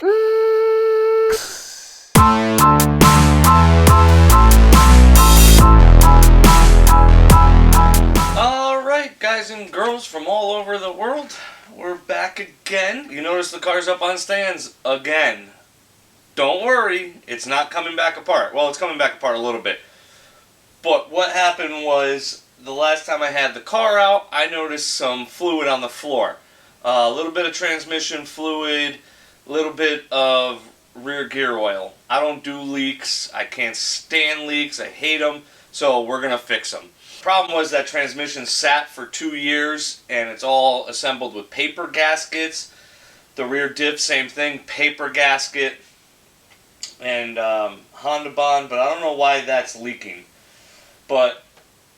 Alright, guys and girls from all over the world, we're back again. You notice the car's up on stands again. Don't worry, it's not coming back apart. Well, it's coming back apart a little bit. But what happened was, the last time I had the car out, I noticed some fluid on the floor. A little bit of transmission fluid, a little bit of rear gear oil. I don't do leaks. I can't stand leaks. I hate them. So we're going to fix them. Problem was that transmission sat for 2 years and it's all assembled with paper gaskets. The rear diff, same thing, paper gasket and Honda bond, but I don't know why that's leaking. But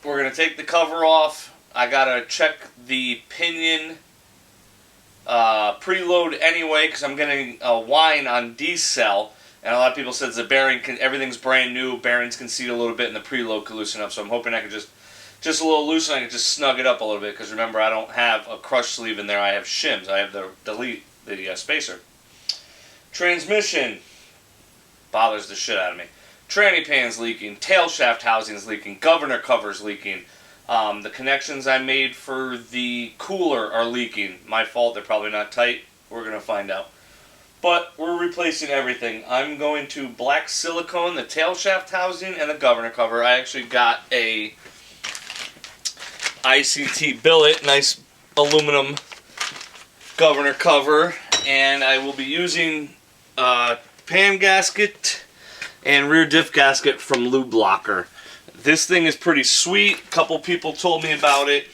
we're going to take the cover off. I got to check the pinion preload anyway because I'm getting a whine on D-cell. And a lot of people said the bearing, everything's brand new, bearings can seat a little bit and the preload can loosen up. So I'm hoping I can just a little loosen, I can just snug it up a little bit. Because remember, I don't have a crush sleeve in there, I have shims. I have the spacer. Transmission bothers the shit out of me. Tranny pan's leaking, tail shaft housing's leaking, governor cover's leaking. The connections I made for the cooler are leaking. My fault, they're probably not tight. We're going to find out. But we're replacing everything. I'm going to black silicone the tail shaft housing and the governor cover. I actually got a ICT billet, nice aluminum governor cover. And I will be using pan gasket and rear diff gasket from Lube Locker. This thing is pretty sweet. A couple people told me about it.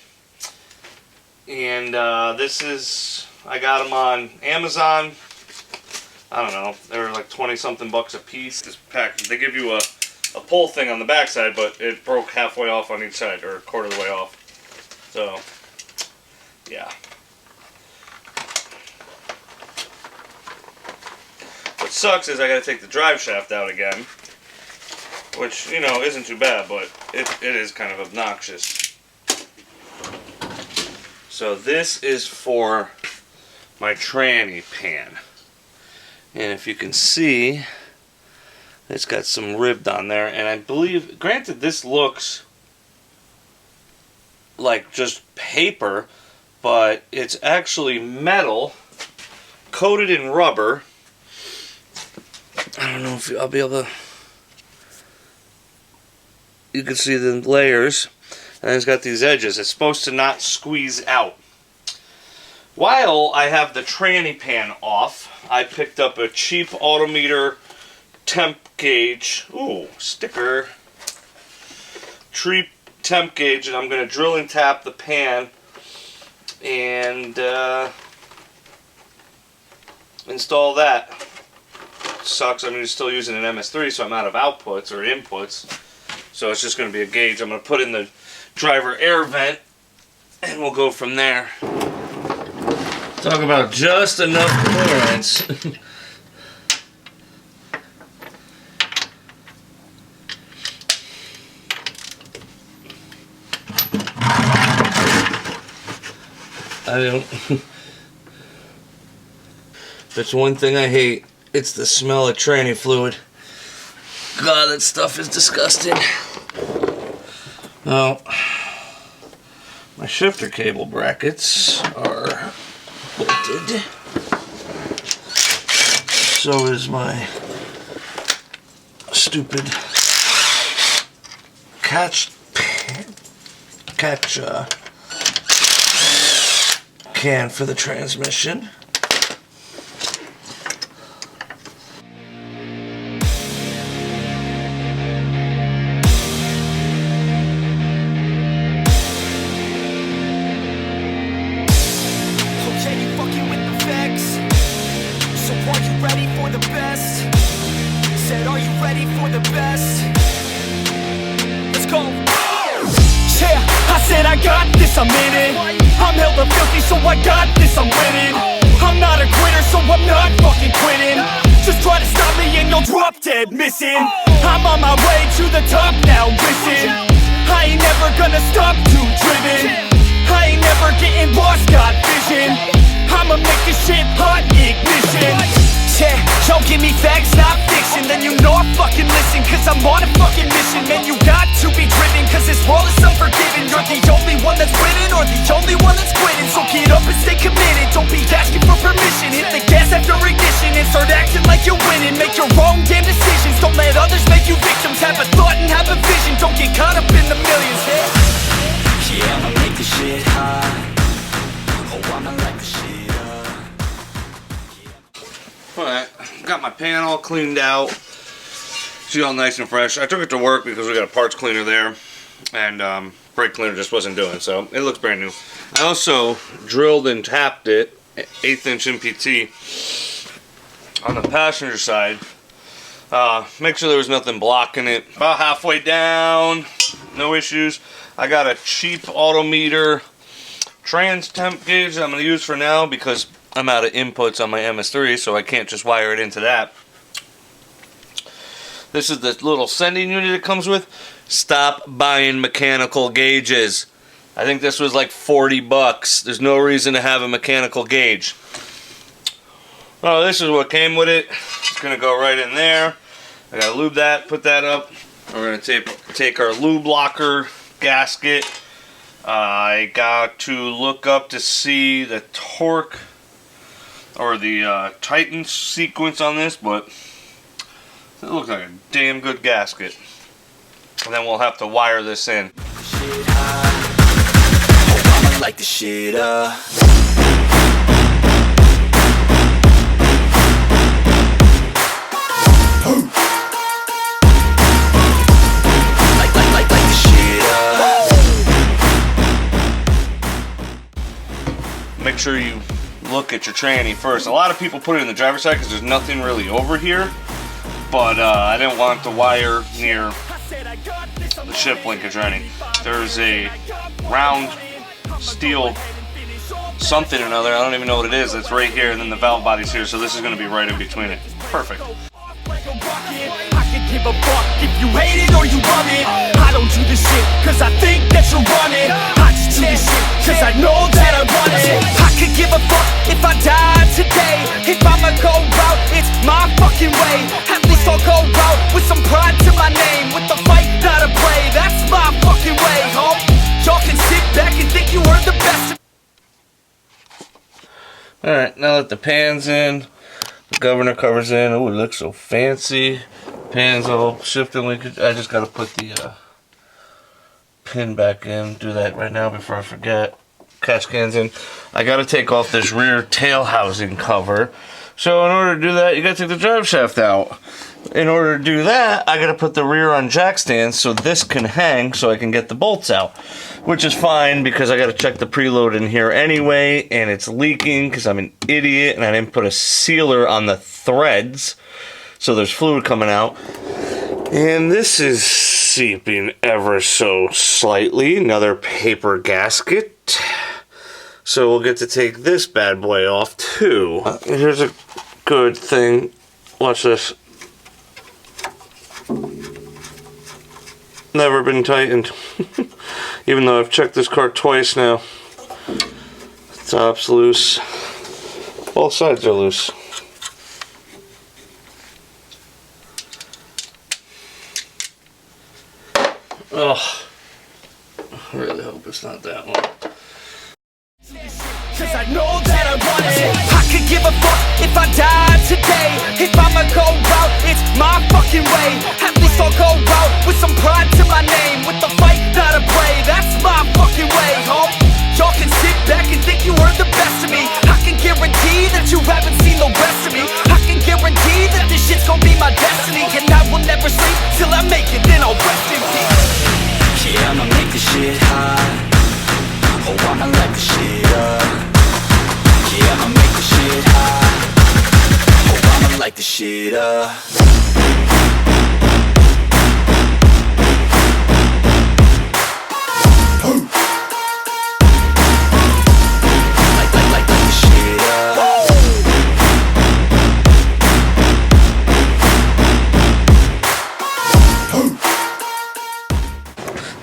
And this is, I got them on Amazon. I don't know, they were like 20-something bucks a piece. This pack, they give you a pull thing on the backside, but it broke halfway off on each side, or a quarter of the way off. So, yeah. What sucks is I gotta take the drive shaft out again, which, you know, isn't too bad, but it is kind of obnoxious. So this is for my tranny pan. And if you can see, it's got some ribbed on there. And I believe, granted, this looks like just paper, but it's actually metal coated in rubber. I don't know if I'll be able to. You can see the layers, and it's got these edges. It's supposed to not squeeze out. While I have the tranny pan off, I picked up a cheap Autometer temp gauge. Ooh, sticker. Cheap temp gauge, and I'm going to drill and tap the pan and install that. Sucks, I'm still using an MS3, so I'm out of outputs or inputs. So it's just going to be a gauge. I'm going to put in the driver air vent, and we'll go from there. Talk about just enough clearance. I don't. That's one thing I hate. It's the smell of tranny fluid. God, that stuff is disgusting. Well, my shifter cable brackets are bolted. So is my stupid catch can for the transmission. I'm in it. I'm hella filthy, so I got this, I'm winning. I'm not a quitter, so I'm not fucking quitting. Just try to stop me and you'll drop dead missing. I'm on my way to the top now, listen. I ain't never gonna stop, too driven. I ain't never getting lost, got vision. I'ma make this shit hot, ignition. Yeah, your ignition and start acting like you're winning. Make your own damn decisions, don't let others make you victims. Have a thought and have a vision, don't get caught up in the millions. Yeah, I'ma make this shit hot. Oh, I'ma light the shit up. Alright, got my pan all cleaned out. See, all nice and fresh. I took it to work because we got a parts cleaner there, and brake cleaner just wasn't doing, so it looks brand new. I also drilled and tapped it, 1/8 inch MPT, on the passenger side. Make sure there was nothing blocking it. About halfway down, no issues. I got a cheap Autometer trans temp gauge that I'm going to use for now because I'm out of inputs on my MS3, so I can't just wire it into that. This is the little sending unit it comes with. Stop buying mechanical gauges. I think this was like 40 bucks. There's no reason to have a mechanical gauge. Oh, this is what came with it. It's going to go right in there. I got to lube that, put that up. We're going to take our lube locker gasket. I got to look up to see the torque or the Titan sequence on this, but it looks like a damn good gasket. And then we'll have to wire this in. Oh, I'ma light the shit up. Light the shit up. Make sure you look at your tranny first. A lot of people put it in the driver's side because there's nothing really over here. But I didn't want the wire near the ship linkage or anything. There's a round steel something or another, I don't even know what it is, that's right here, and then the valve body's here, so this is going to be right in between it. Perfect. I could give a fuck if you hate it or you love it. I don't do this shit cause I think that you're running. I just do this shit cause I know that I want it. I could give a fuck if I died today. If I'ma go out, it's my fucking way. At least I'll go out with some pride to my name. With the fight, not a play, that's my fucking way, home. Y'all can sit back and think you heard the best. Alright, now that the pan's in, the governor cover's in. Oh, it looks so fancy. Pan's all shifted linkage. I just gotta put the pin back in. Do that right now before I forget. Catch cans in. I gotta take off this rear tail housing cover. So in order to do that, you gotta take the drive shaft out. In order to do that, I gotta put the rear on jack stands so this can hang so I can get the bolts out. Which is fine because I gotta check the preload in here anyway, and it's leaking because I'm an idiot and I didn't put a sealer on the threads. So there's fluid coming out. And this is seeping ever so slightly. Another paper gasket. So we'll get to take this bad boy off too. Here's a good thing. Watch this. Never been tightened. Even though I've checked this car twice now. Top's loose. Both sides are loose. Oh, I really hope it's not that one. Cause I know that I want it. I could give a fuck if I died today. If I'ma go out, it's my fucking way. At least I'll go out with some pride to my name. With the fight, not a play, that's my fucking way, home. Y'all can sit back and think you heard the best of me. I can guarantee that you haven't seen the rest of me. I can guarantee that this shit's gonna be my destiny. And I will never sleep till I make it, then I'll rest in peace. Yeah, I'ma make this shit hot. Oh, I'ma light the shit up. Yeah, I'ma make the shit hot. Oh, I'ma light the shit up. Light the shit up.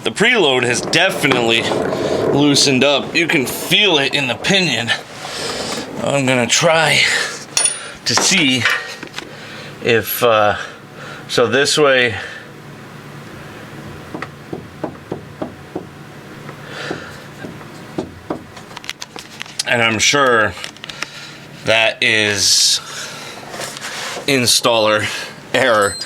The preload has definitely loosened up. You can feel it in the pinion. I'm gonna try to see if so this way and I'm sure That is installer error.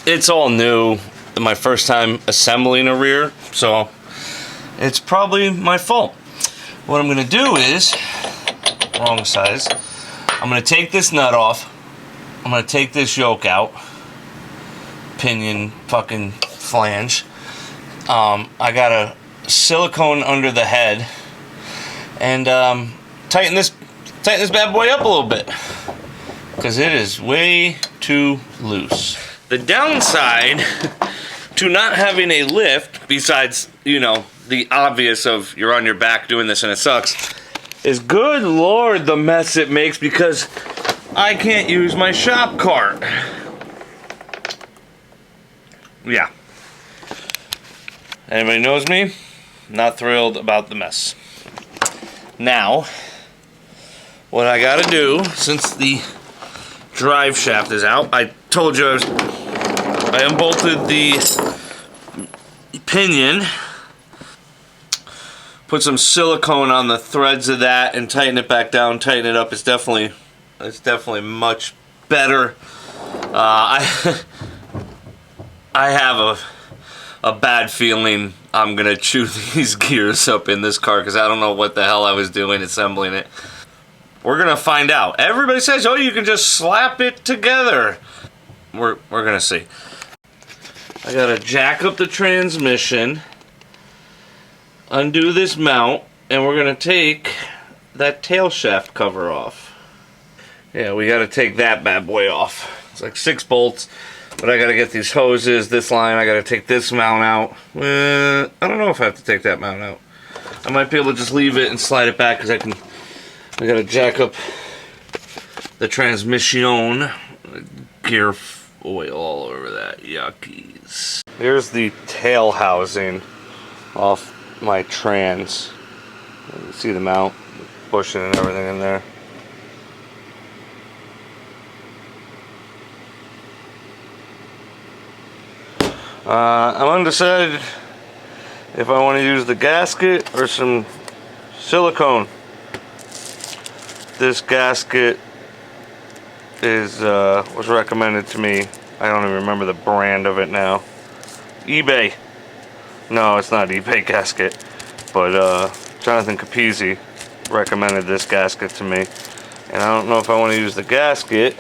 It's all new. My first time assembling a rear, so it's probably my fault. What I'm gonna do is, wrong size, I'm gonna take this nut off. I'm gonna take this yoke out. Pinion fucking flange. I got a silicone under the head, and tighten this bad boy up a little bit, because it is way too loose. The downside to not having a lift, besides, you know, the obvious of you're on your back doing this and it sucks, is good lord the mess it makes because I can't use my shop cart. Yeah. Anybody knows me? Not thrilled about the mess. Now, what I gotta do, since the drive shaft is out, I told you I unbolted the pinion, put some silicone on the threads of that and tighten it back down, tighten it up. It's definitely much better. I have a bad feeling I'm gonna chew these gears up in this car because I don't know what the hell I was doing assembling it. We're gonna find out. Everybody says, oh, you can just slap it together. We're gonna see. I gotta jack up the transmission, undo this mount, and we're gonna take that tail shaft cover off. Yeah, we gotta take that bad boy off. It's like 6 bolts, but I gotta get these hoses, this line, I gotta take this mount out. I don't know if I have to take that mount out. I might be able to just leave it and slide it back because I gotta jack up the transmission. Gear oil all over that. Yuckies. Here's the tail housing off my trans. You see the mount, bushing and everything in there. I'm undecided if I want to use the gasket or some silicone. This gasket was recommended to me. I don't even remember the brand of it now. eBay. No, it's not eBay gasket, but Jonathan Capizzi recommended this gasket to me, and I don't know if I want to use the gasket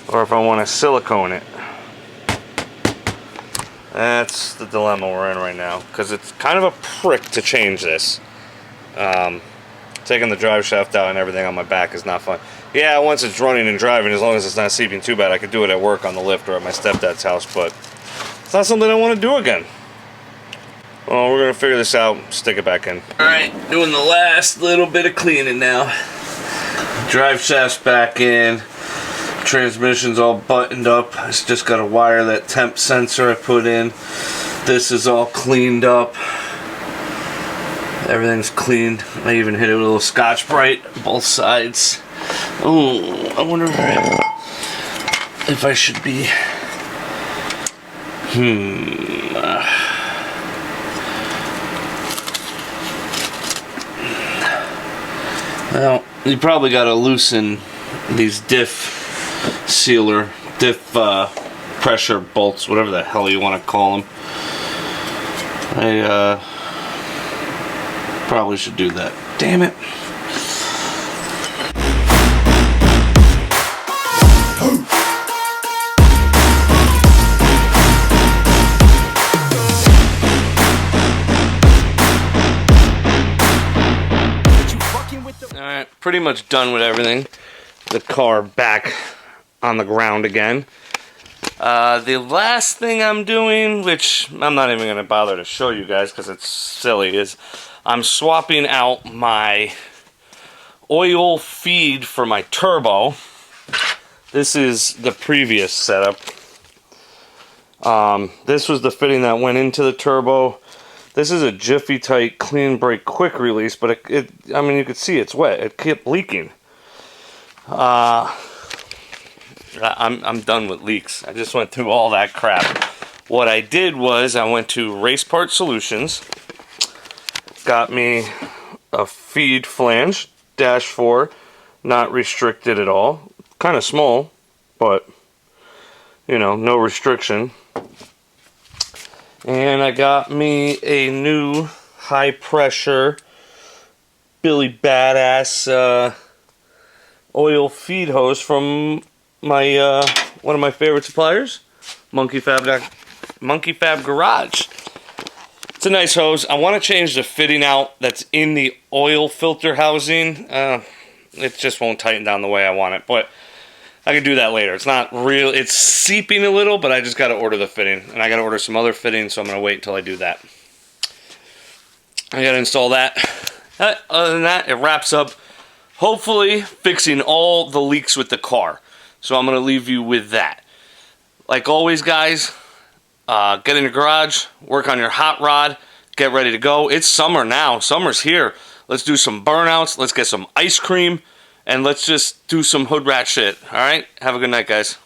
or if I want to silicone it. That's the dilemma we're in right now, because it's kind of a prick to change this. Taking the drive shaft out and everything on my back is not fun. Yeah, once it's running and driving, as long as it's not seeping too bad, I could do it at work on the lift or at my stepdad's house, but it's not something I want to do again. Well, we're going to figure this out, stick it back in. Alright, doing the last little bit of cleaning now. Drive shaft's back in. Transmission's all buttoned up. I just got to wire that temp sensor I put in. This is all cleaned up. Everything's cleaned. I even hit it with a little Scotch-Brite both sides. Oh, I wonder if I should be... Well, you probably got to loosen these diff pressure bolts, whatever the hell you want to call them. I probably should do that. Damn it. Alright, pretty much done with everything. The car back on the ground again. The last thing I'm doing, which I'm not even going to bother to show you guys because it's silly, is I'm swapping out my oil feed for my turbo. This is the previous setup. This was the fitting that went into the turbo. This is a Jiffy Tight Clean Break Quick Release, but I mean, you could see it's wet. It kept leaking. I'm done with leaks. I just went through all that crap. What I did was I went to Race Part Solutions, got me a feed flange, dash 4, not restricted at all. Kind of small, but you know, no restriction. And I got me a new high pressure Billy Badass oil feed hose from my one of my favorite suppliers, Monkey Fab Garage. It's a nice hose. I want to change the fitting out that's in the oil filter housing. It just won't tighten down the way I want it, but I can do that later. It's not real. It's seeping a little, but I just got to order the fitting, and I got to order some other fittings, so I'm going to wait until I do that. I got to install that. Other than that, it wraps up, hopefully, fixing all the leaks with the car. So I'm going to leave you with that. Like always, guys, get in your garage, work on your hot rod, get ready to go. It's summer now. Summer's here. Let's do some burnouts. Let's get some ice cream, and let's just do some hood rat shit. All right? Have a good night, guys.